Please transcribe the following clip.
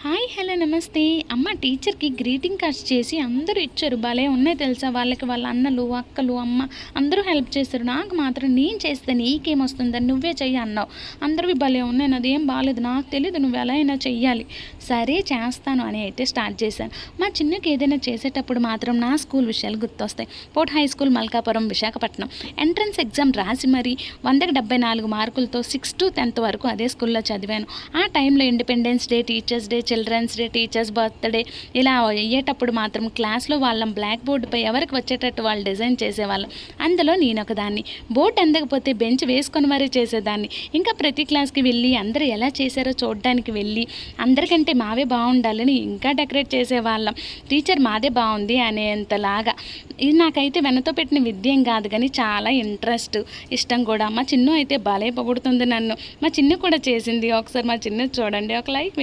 Hi hello నమస్తే అమ్మ టీచర్కి గ్రీటింగ్ కార్డ్స్ చేసి అందరూ ఇచ్చారు. భలే ఉన్నాయి తెలుసా, వాళ్ళకి వాళ్ళ అన్నలు అక్కలు అమ్మ అందరూ హెల్ప్ చేశారు. నాకు మాత్రం నేను చేస్తే నీకేమొస్తుందని నువ్వే చెయ్యి అన్నావు. అందరివి భలే ఉన్నాయి, నాదేం బాగాలేదు, నాకు తెలియదు, నువ్వు ఎలా అయినా చెయ్యాలి. సరే చేస్తాను అని అయితే స్టార్ట్ చేశాను. మా చిన్నకి ఏదైనా చేసేటప్పుడు మాత్రం నా స్కూల్ విషయాలు గుర్తొస్తాయి. Port high school Malkapuram Visakhapatnam. Entrance exam రాసి మరి 174 మార్కులతో 6 to 10th వరకు అదే స్కూల్లో చదివాను. ఆ టైంలో independence day, teachers day, children's day, teachers birthday ఇలా అయ్యేటప్పుడు మాత్రం క్లాస్లో వాళ్ళం బ్లాక్ బోర్డుపై ఎవరికి వచ్చేటట్టు వాళ్ళు డిజైన్ చేసేవాళ్ళం. అందులో నేను ఒకదాన్ని. బోర్డు అందకపోతే బెంచ్ వేసుకొని మరీ చేసేదాన్ని. ఇంకా ప్రతి క్లాస్కి వెళ్ళి అందరూ ఎలా చేశారో చూడడానికి వెళ్ళి అందరికంటే మావే బాగుండాలని ఇంకా డెకరేట్ చేసేవాళ్ళం. టీచర్ మాదే బాగుంది అనేంతలాగా. ఇది నాకైతే వెనతో పెట్టిన విద్య ఏం కాదు కానీ చాలా ఇంట్రెస్ట్, ఇష్టం కూడా. మా చిన్ను అయితే భలే పొగుడుతుంది నన్ను. మా చిన్ను కూడా చేసింది. ఒకసారి మా చిన్ను చూడండి, ఒక లైక్